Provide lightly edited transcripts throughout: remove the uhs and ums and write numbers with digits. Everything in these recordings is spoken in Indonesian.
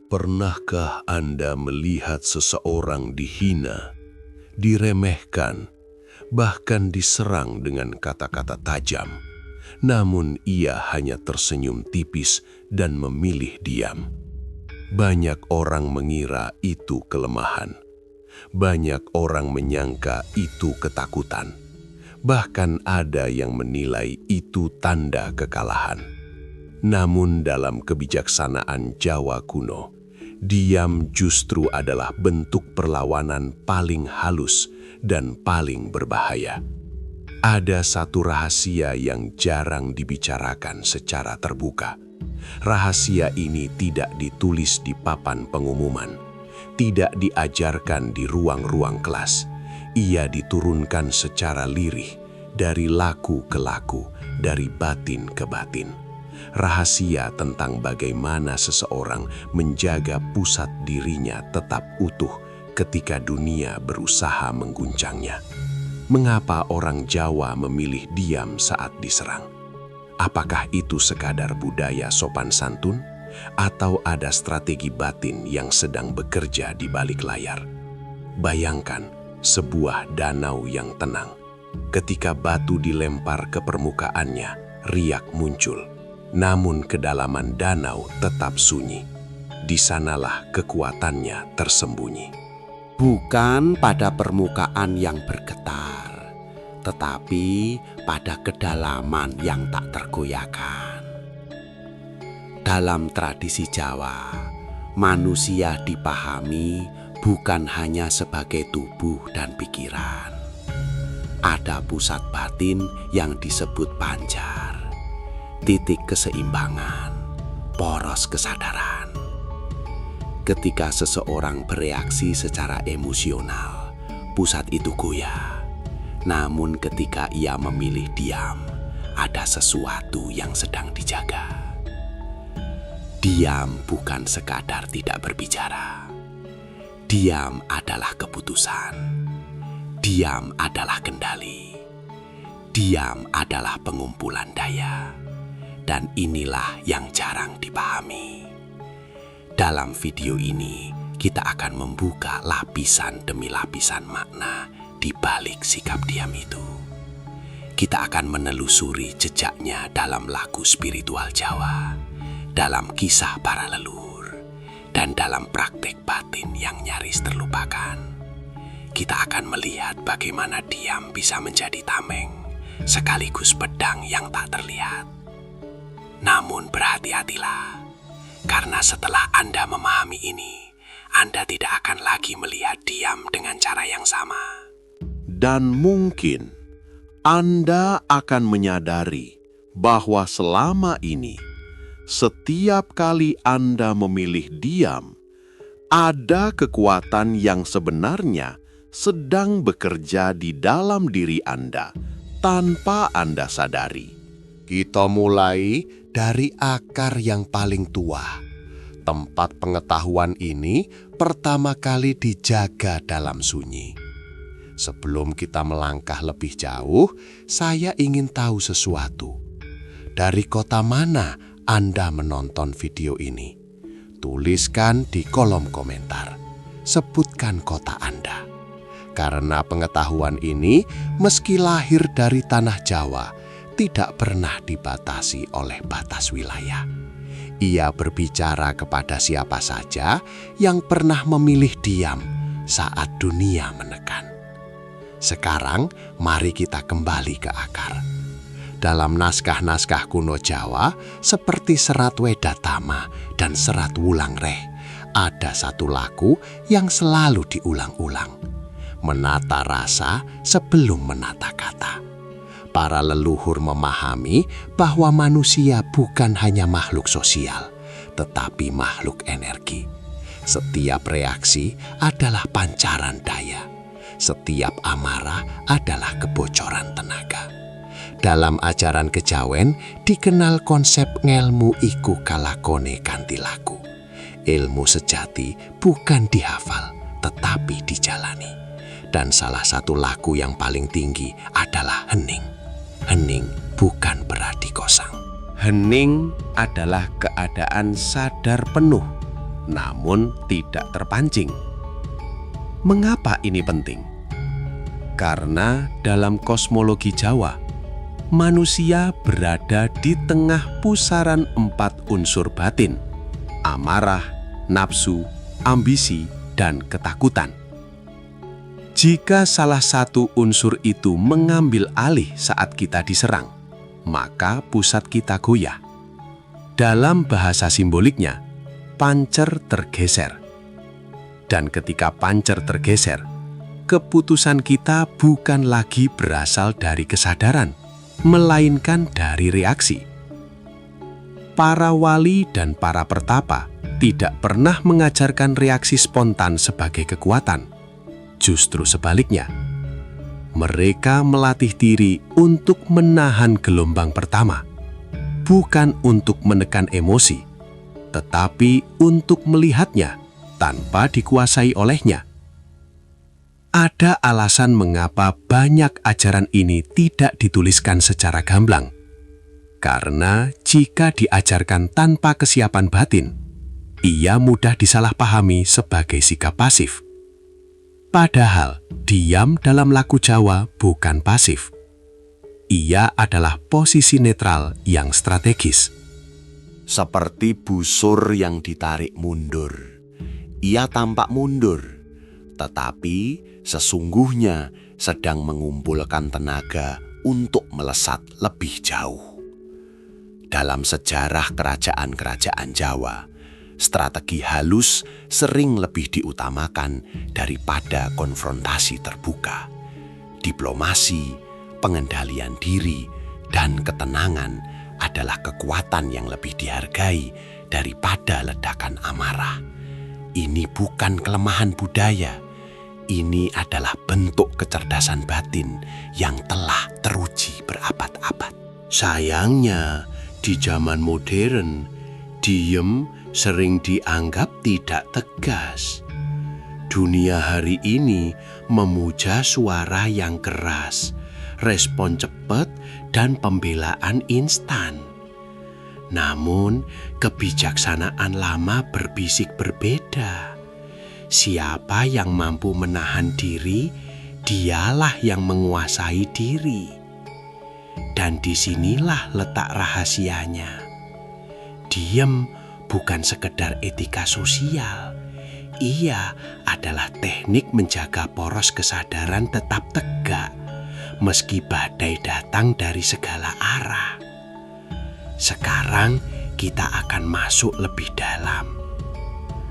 Pernahkah Anda melihat seseorang dihina, diremehkan, bahkan diserang dengan kata-kata tajam, namun ia hanya tersenyum tipis dan memilih diam? Banyak orang mengira itu kelemahan. Banyak orang menyangka itu ketakutan. Bahkan ada yang menilai itu tanda kekalahan. Namun dalam kebijaksanaan Jawa kuno, diam justru adalah bentuk perlawanan paling halus dan paling berbahaya. Ada satu rahasia yang jarang dibicarakan secara terbuka. Rahasia ini tidak ditulis di papan pengumuman, tidak diajarkan di ruang-ruang kelas. Ia diturunkan secara lirih, dari laku ke laku, dari batin ke batin. Rahasia tentang bagaimana seseorang menjaga pusat dirinya tetap utuh ketika dunia berusaha mengguncangnya. Mengapa orang Jawa memilih diam saat diserang? Apakah itu sekadar budaya sopan santun? Atau ada strategi batin yang sedang bekerja di balik layar? Bayangkan sebuah danau yang tenang. Ketika batu dilempar ke permukaannya, riak muncul. Namun kedalaman danau tetap sunyi. Di sanalah kekuatannya tersembunyi. Bukan pada permukaan yang bergetar, tetapi pada kedalaman yang tak tergoyahkan. Dalam tradisi Jawa, manusia dipahami bukan hanya sebagai tubuh dan pikiran. Ada pusat batin yang disebut panjar, titik keseimbangan, poros kesadaran. Ketika seseorang bereaksi secara emosional, pusat itu goyah. Namun ketika ia memilih diam, ada sesuatu yang sedang dijaga. Diam bukan sekadar tidak berbicara. Diam adalah keputusan. Diam adalah kendali. Diam adalah pengumpulan daya. Dan inilah yang jarang dipahami. Dalam video ini, kita akan membuka lapisan demi lapisan makna di balik sikap diam itu. Kita akan menelusuri jejaknya dalam lagu spiritual Jawa, dalam kisah para leluhur, dan dalam praktek batin yang nyaris terlupakan. Kita akan melihat bagaimana diam bisa menjadi tameng, sekaligus pedang yang tak terlihat. Namun berhati-hatilah, karena setelah Anda memahami ini, Anda tidak akan lagi melihat diam dengan cara yang sama. Dan mungkin Anda akan menyadari bahwa selama ini, setiap kali Anda memilih diam, ada kekuatan yang sebenarnya sedang bekerja di dalam diri Anda tanpa Anda sadari. Kita mulai dari akar yang paling tua. Tempat pengetahuan ini pertama kali dijaga dalam sunyi. Sebelum kita melangkah lebih jauh, saya ingin tahu sesuatu. Dari kota mana Anda menonton video ini? Tuliskan di kolom komentar. Sebutkan kota Anda. Karena pengetahuan ini, meski lahir dari tanah Jawa, tidak pernah dibatasi oleh batas wilayah. Ia berbicara kepada siapa saja yang pernah memilih diam saat dunia menekan. Sekarang, mari kita kembali ke akar. Dalam naskah-naskah kuno Jawa, seperti Serat Wedatama dan Serat Wulangreh, ada satu laku yang selalu diulang-ulang. Menata rasa sebelum menata kata. Para leluhur memahami bahwa manusia bukan hanya makhluk sosial, tetapi makhluk energi. Setiap reaksi adalah pancaran daya. Setiap amarah adalah kebocoran tenaga. Dalam ajaran kejawen dikenal konsep ngelmu iku kalakone kanthi laku. Ilmu sejati bukan dihafal, tetapi dijalani. Dan salah satu laku yang paling tinggi adalah hening. Hening bukan berarti kosong. Hening adalah keadaan sadar penuh, namun tidak terpancing. Mengapa ini penting? Karena dalam kosmologi Jawa, manusia berada di tengah pusaran 4 unsur batin: amarah, nafsu, ambisi, dan ketakutan. Jika salah satu unsur itu mengambil alih saat kita diserang, maka pusat kita goyah. Dalam bahasa simboliknya, pancer tergeser. Dan ketika pancer tergeser, keputusan kita bukan lagi berasal dari kesadaran, melainkan dari reaksi. Para wali dan para pertapa tidak pernah mengajarkan reaksi spontan sebagai kekuatan. Justru sebaliknya, mereka melatih diri untuk menahan gelombang pertama, bukan untuk menekan emosi, tetapi untuk melihatnya tanpa dikuasai olehnya. Ada alasan mengapa banyak ajaran ini tidak dituliskan secara gamblang. Karena jika diajarkan tanpa kesiapan batin, ia mudah disalahpahami sebagai sikap pasif. Padahal, diam dalam laku Jawa bukan pasif. Ia adalah posisi netral yang strategis. Seperti busur yang ditarik mundur. Ia tampak mundur, tetapi sesungguhnya sedang mengumpulkan tenaga untuk melesat lebih jauh. Dalam sejarah kerajaan-kerajaan Jawa, strategi halus sering lebih diutamakan daripada konfrontasi terbuka. Diplomasi, pengendalian diri, dan ketenangan adalah kekuatan yang lebih dihargai daripada ledakan amarah. Ini bukan kelemahan budaya, ini adalah bentuk kecerdasan batin yang telah teruji berabad-abad. Sayangnya, di zaman modern, diem sering dianggap tidak tegas. Dunia hari ini memuja suara yang keras, respon cepat, dan pembelaan instan. Namun, kebijaksanaan lama berbisik berbeda. Siapa yang mampu menahan diri, dialah yang menguasai diri. Dan disinilah letak rahasianya. Diem bukan sekedar etika sosial. Ia adalah teknik menjaga poros kesadaran tetap tegak, meski badai datang dari segala arah. Sekarang kita akan masuk lebih dalam.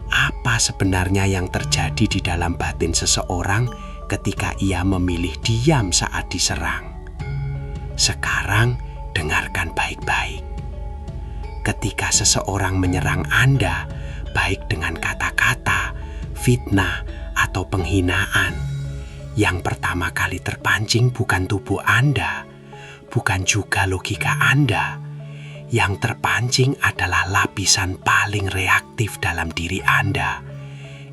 Apa sebenarnya yang terjadi di dalam batin seseorang ketika ia memilih diam saat diserang? Sekarang dengarkan baik-baik. Ketika seseorang menyerang Anda, baik dengan kata-kata, fitnah, atau penghinaan, yang pertama kali terpancing bukan tubuh Anda, bukan juga logika Anda. Yang terpancing adalah lapisan paling reaktif dalam diri Anda,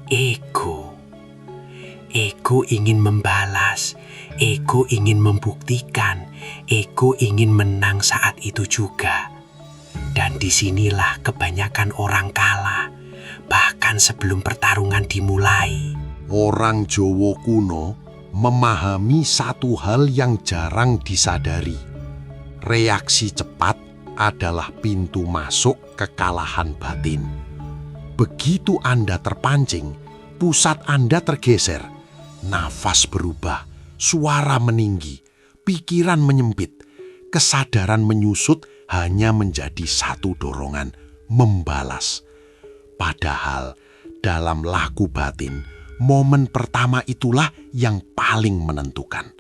ego. Ego ingin membalas, ego ingin membuktikan, ego ingin menang saat itu juga. Dan disinilah kebanyakan orang kalah, bahkan sebelum pertarungan dimulai. Orang Jawa kuno memahami satu hal yang jarang disadari. Reaksi cepat adalah pintu masuk kekalahan batin. Begitu Anda terpancing, pusat Anda tergeser, nafas berubah, suara meninggi, pikiran menyempit, kesadaran menyusut hanya menjadi satu dorongan, membalas. Padahal dalam laku batin, momen pertama itulah yang paling menentukan.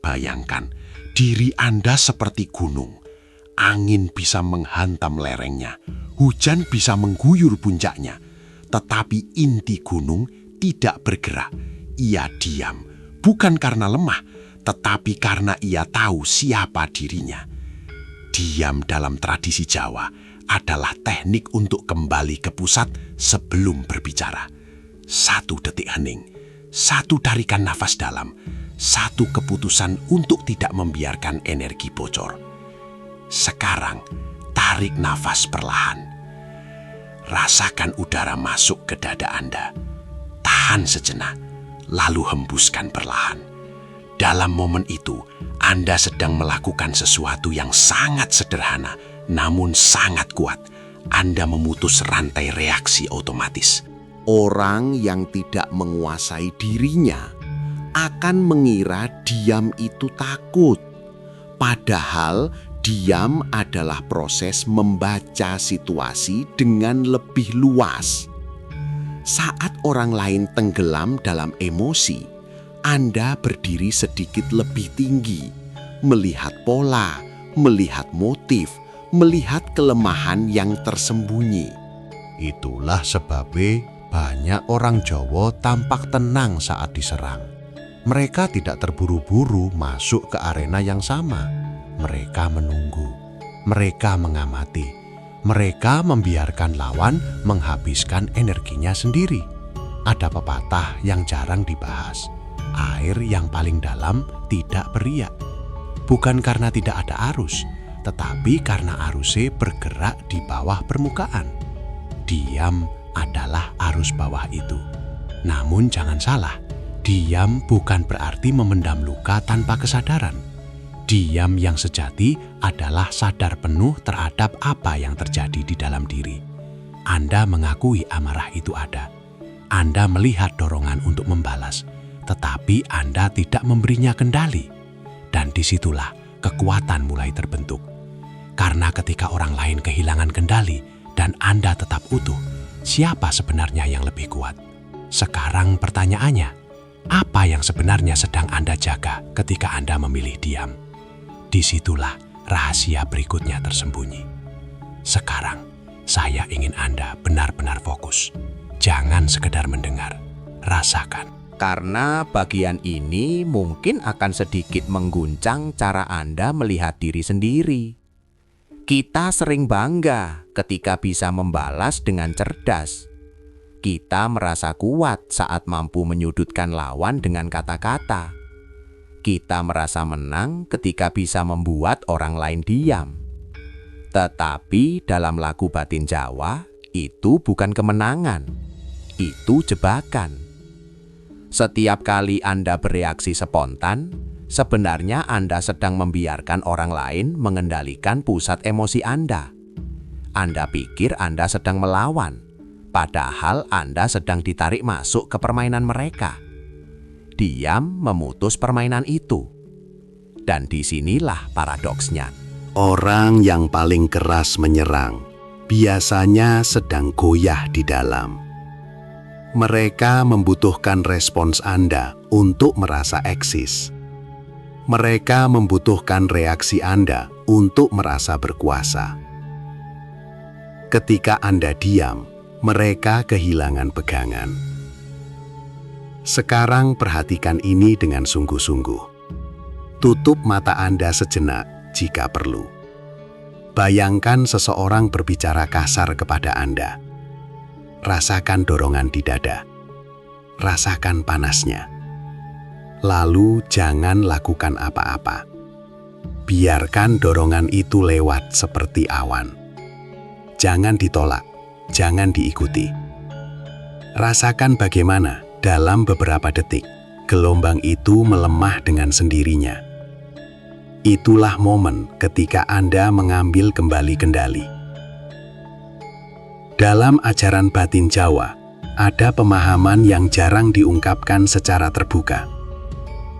Bayangkan, diri Anda seperti gunung. Angin bisa menghantam lerengnya, hujan bisa mengguyur puncaknya, tetapi inti gunung tidak bergerak. Ia diam, bukan karena lemah, tetapi karena ia tahu siapa dirinya. Diam dalam tradisi Jawa adalah teknik untuk kembali ke pusat sebelum berbicara. 1 detik hening, 1 tarikan nafas dalam, 1 keputusan untuk tidak membiarkan energi bocor. Sekarang, tarik nafas perlahan. Rasakan udara masuk ke dada Anda. Tahan sejenak, lalu hembuskan perlahan. Dalam momen itu, Anda sedang melakukan sesuatu yang sangat sederhana, namun sangat kuat. Anda memutus rantai reaksi otomatis. Orang yang tidak menguasai dirinya akan mengira diam itu takut. Padahal diam adalah proses membaca situasi dengan lebih luas. Saat orang lain tenggelam dalam emosi, Anda berdiri sedikit lebih tinggi, melihat pola, melihat motif, melihat kelemahan yang tersembunyi. Itulah sebabnya banyak orang Jawa tampak tenang saat diserang. Mereka tidak terburu-buru masuk ke arena yang sama. Mereka menunggu, mereka mengamati, mereka membiarkan lawan menghabiskan energinya sendiri. Ada pepatah yang jarang dibahas, air yang paling dalam tidak beriak. Bukan karena tidak ada arus, tetapi karena arusnya bergerak di bawah permukaan. Diam adalah arus bawah itu. Namun jangan salah, diam bukan berarti memendam luka tanpa kesadaran. Diam yang sejati adalah sadar penuh terhadap apa yang terjadi di dalam diri. Anda mengakui amarah itu ada. Anda melihat dorongan untuk membalas, tetapi Anda tidak memberinya kendali. Dan disitulah kekuatan mulai terbentuk. Karena ketika orang lain kehilangan kendali dan Anda tetap utuh, siapa sebenarnya yang lebih kuat? Sekarang pertanyaannya, apa yang sebenarnya sedang Anda jaga ketika Anda memilih diam? Disitulah rahasia berikutnya tersembunyi. Sekarang, saya ingin Anda benar-benar fokus. Jangan sekedar mendengar, rasakan. Karena bagian ini mungkin akan sedikit mengguncang cara Anda melihat diri sendiri. Kita sering bangga ketika bisa membalas dengan cerdas. Kita merasa kuat saat mampu menyudutkan lawan dengan kata-kata. Kita merasa menang ketika bisa membuat orang lain diam. Tetapi dalam lagu batin Jawa, itu bukan kemenangan. Itu jebakan. Setiap kali Anda bereaksi spontan, sebenarnya Anda sedang membiarkan orang lain mengendalikan pusat emosi Anda. Anda pikir Anda sedang melawan, padahal Anda sedang ditarik masuk ke permainan mereka. Diam memutus permainan itu. Dan disinilah paradoksnya. Orang yang paling keras menyerang biasanya sedang goyah di dalam. Mereka membutuhkan respons Anda untuk merasa eksis. Mereka membutuhkan reaksi Anda untuk merasa berkuasa. Ketika Anda diam, mereka kehilangan pegangan. Sekarang perhatikan ini dengan sungguh-sungguh. Tutup mata Anda sejenak jika perlu. Bayangkan seseorang berbicara kasar kepada Anda. Rasakan dorongan di dada. Rasakan panasnya. Lalu jangan lakukan apa-apa. Biarkan dorongan itu lewat seperti awan. Jangan ditolak, jangan diikuti. Rasakan bagaimana dalam beberapa detik, gelombang itu melemah dengan sendirinya. Itulah momen ketika Anda mengambil kembali kendali. Dalam ajaran batin Jawa, ada pemahaman yang jarang diungkapkan secara terbuka.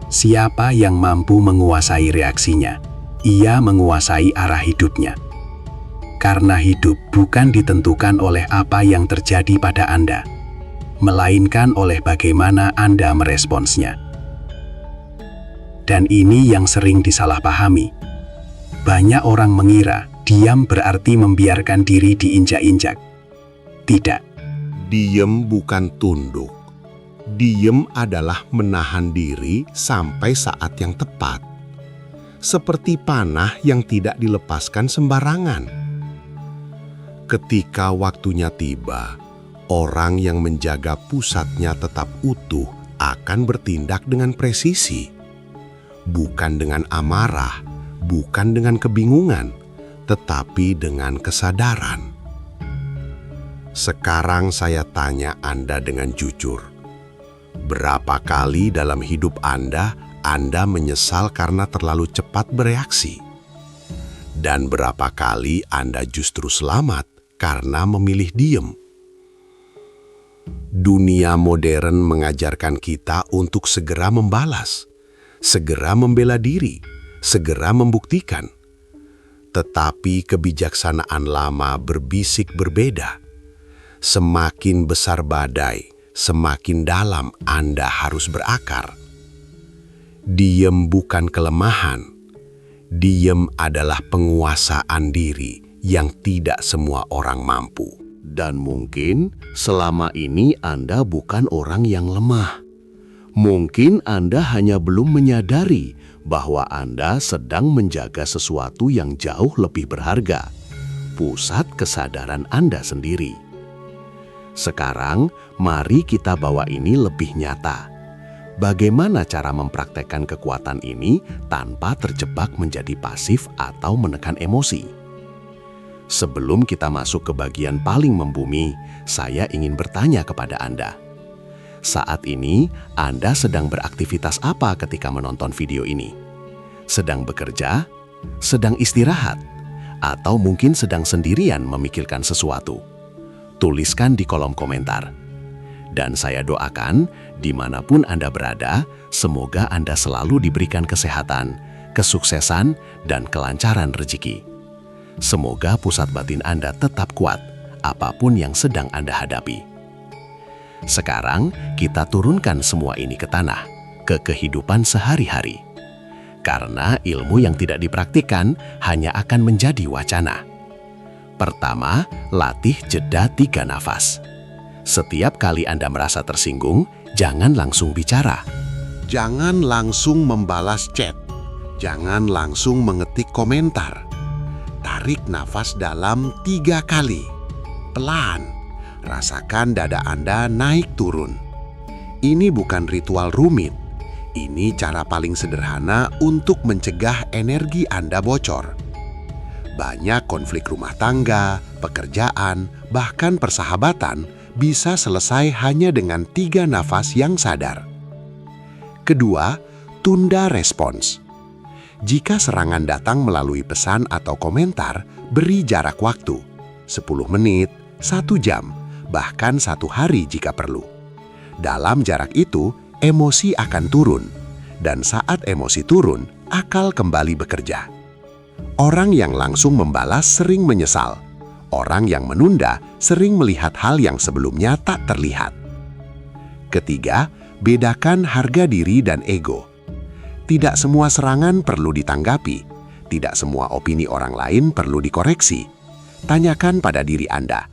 Siapa yang mampu menguasai reaksinya, ia menguasai arah hidupnya. Karena hidup bukan ditentukan oleh apa yang terjadi pada Anda, melainkan oleh bagaimana Anda meresponsnya. Dan ini yang sering disalahpahami. Banyak orang mengira diam berarti membiarkan diri diinjak-injak. Tidak. Diem bukan tunduk. Diem adalah menahan diri sampai saat yang tepat. Seperti panah yang tidak dilepaskan sembarangan. Ketika waktunya tiba, orang yang menjaga pusatnya tetap utuh akan bertindak dengan presisi. Bukan dengan amarah, bukan dengan kebingungan, tetapi dengan kesadaran. Sekarang saya tanya Anda dengan jujur. Berapa kali dalam hidup Anda menyesal karena terlalu cepat bereaksi? Dan berapa kali Anda justru selamat karena memilih diem? Dunia modern mengajarkan kita untuk segera membalas, segera membela diri, segera membuktikan. Tetapi kebijaksanaan lama berbisik berbeda. Semakin besar badai, semakin dalam Anda harus berakar. Diem bukan kelemahan. Diem adalah penguasaan diri yang tidak semua orang mampu. Dan mungkin selama ini Anda bukan orang yang lemah. Mungkin Anda hanya belum menyadari bahwa Anda sedang menjaga sesuatu yang jauh lebih berharga, pusat kesadaran Anda sendiri. Sekarang, mari kita bawa ini lebih nyata. Bagaimana cara mempraktekkan kekuatan ini tanpa terjebak menjadi pasif atau menekan emosi? Sebelum kita masuk ke bagian paling membumi, saya ingin bertanya kepada Anda. Saat ini, Anda sedang beraktivitas apa ketika menonton video ini? Sedang bekerja? Sedang istirahat? Atau mungkin sedang sendirian memikirkan sesuatu? Tuliskan di kolom komentar. Dan saya doakan, dimanapun Anda berada, semoga Anda selalu diberikan kesehatan, kesuksesan, dan kelancaran rezeki. Semoga pusat batin Anda tetap kuat, apapun yang sedang Anda hadapi. Sekarang, kita turunkan semua ini ke tanah, ke kehidupan sehari-hari. Karena ilmu yang tidak dipraktikkan hanya akan menjadi wacana. Pertama, latih jeda 3 nafas. Setiap kali Anda merasa tersinggung, jangan langsung bicara. Jangan langsung membalas chat. Jangan langsung mengetik komentar. Tarik nafas dalam 3 kali. Pelan. Rasakan dada Anda naik turun. Ini bukan ritual rumit. Ini cara paling sederhana untuk mencegah energi Anda bocor. Banyak konflik rumah tangga, pekerjaan, bahkan persahabatan bisa selesai hanya dengan 3 nafas yang sadar. Kedua, tunda respons. Jika serangan datang melalui pesan atau komentar, beri jarak waktu. 10 menit, 1 jam, bahkan 1 hari jika perlu. Dalam jarak itu, emosi akan turun. Dan saat emosi turun, akal kembali bekerja. Orang yang langsung membalas sering menyesal. Orang yang menunda sering melihat hal yang sebelumnya tak terlihat. Ketiga, bedakan harga diri dan ego. Tidak semua serangan perlu ditanggapi. Tidak semua opini orang lain perlu dikoreksi. Tanyakan pada diri Anda,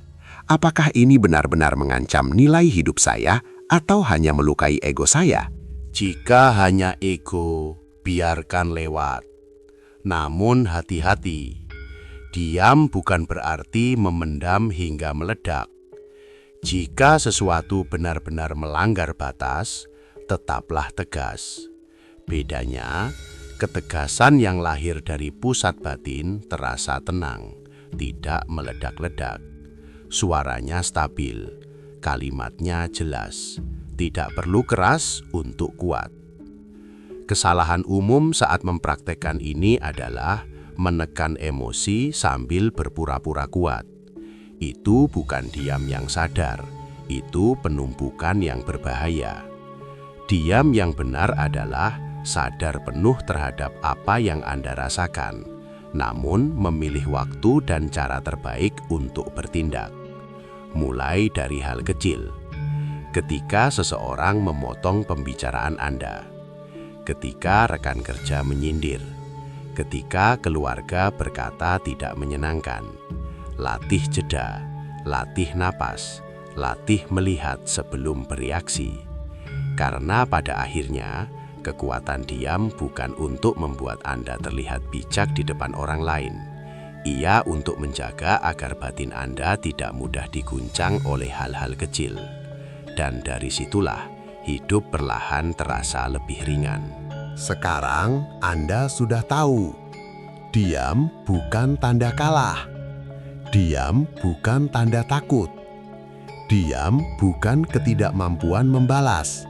apakah ini benar-benar mengancam nilai hidup saya atau hanya melukai ego saya? Jika hanya ego, biarkan lewat. Namun hati-hati, diam bukan berarti memendam hingga meledak. Jika sesuatu benar-benar melanggar batas, tetaplah tegas. Bedanya, ketegasan yang lahir dari pusat batin terasa tenang, tidak meledak-ledak. Suaranya stabil, kalimatnya jelas, tidak perlu keras untuk kuat. Kesalahan umum saat mempraktekkan ini adalah menekan emosi sambil berpura-pura kuat. Itu bukan diam yang sadar, itu penumpukan yang berbahaya. Diam yang benar adalah sadar penuh terhadap apa yang Anda rasakan, namun memilih waktu dan cara terbaik untuk bertindak. Mulai dari hal kecil. Ketika seseorang memotong pembicaraan Anda, ketika rekan kerja menyindir, ketika keluarga berkata tidak menyenangkan, latih jeda, latih napas, latih melihat sebelum bereaksi. Karena pada akhirnya, kekuatan diam bukan untuk membuat Anda terlihat bijak di depan orang lain. Ia untuk menjaga agar batin Anda tidak mudah diguncang oleh hal-hal kecil. Dan dari situlah, hidup perlahan terasa lebih ringan. Sekarang Anda sudah tahu, diam bukan tanda kalah. Diam bukan tanda takut. Diam bukan ketidakmampuan membalas.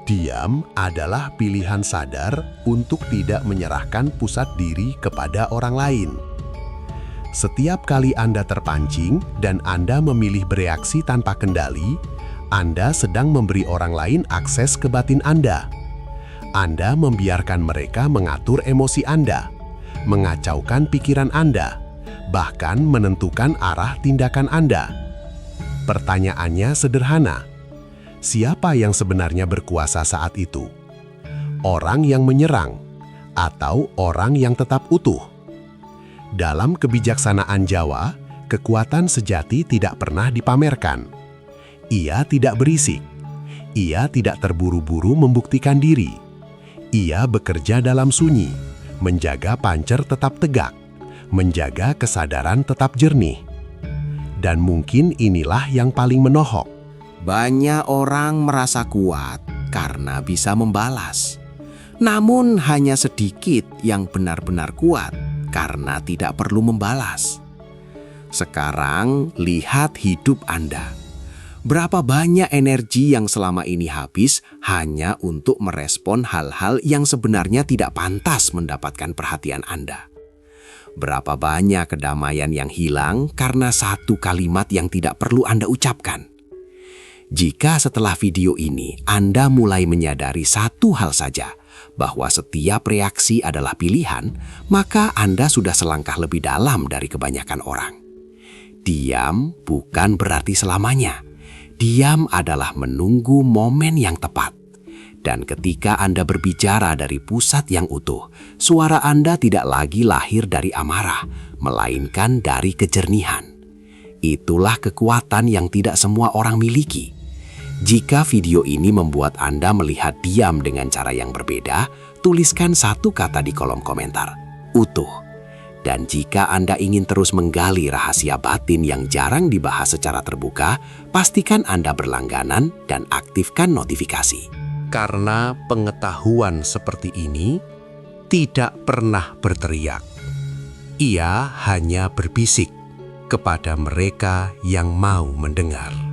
Diam adalah pilihan sadar untuk tidak menyerahkan pusat diri kepada orang lain. Setiap kali Anda terpancing dan Anda memilih bereaksi tanpa kendali, Anda sedang memberi orang lain akses ke batin Anda. Anda membiarkan mereka mengatur emosi Anda, mengacaukan pikiran Anda, bahkan menentukan arah tindakan Anda. Pertanyaannya sederhana. Siapa yang sebenarnya berkuasa saat itu? Orang yang menyerang atau orang yang tetap utuh? Dalam kebijaksanaan Jawa, kekuatan sejati tidak pernah dipamerkan. Ia tidak berisik. Ia tidak terburu-buru membuktikan diri. Ia bekerja dalam sunyi, menjaga pancer tetap tegak, menjaga kesadaran tetap jernih. Dan mungkin inilah yang paling menohok. Banyak orang merasa kuat karena bisa membalas. Namun hanya sedikit yang benar-benar kuat karena tidak perlu membalas. Sekarang lihat hidup Anda. Berapa banyak energi yang selama ini habis hanya untuk merespon hal-hal yang sebenarnya tidak pantas mendapatkan perhatian Anda. Berapa banyak kedamaian yang hilang karena satu kalimat yang tidak perlu Anda ucapkan. Jika setelah video ini Anda mulai menyadari satu hal saja, bahwa setiap reaksi adalah pilihan, maka Anda sudah selangkah lebih dalam dari kebanyakan orang. Diam bukan berarti selamanya. Diam adalah menunggu momen yang tepat. Dan ketika Anda berbicara dari pusat yang utuh, suara Anda tidak lagi lahir dari amarah, melainkan dari kejernihan. Itulah kekuatan yang tidak semua orang miliki. Jika video ini membuat Anda melihat diam dengan cara yang berbeda, tuliskan satu kata di kolom komentar, utuh. Dan jika Anda ingin terus menggali rahasia batin yang jarang dibahas secara terbuka, pastikan Anda berlangganan dan aktifkan notifikasi. Karena pengetahuan seperti ini tidak pernah berteriak. Ia hanya berbisik kepada mereka yang mau mendengar.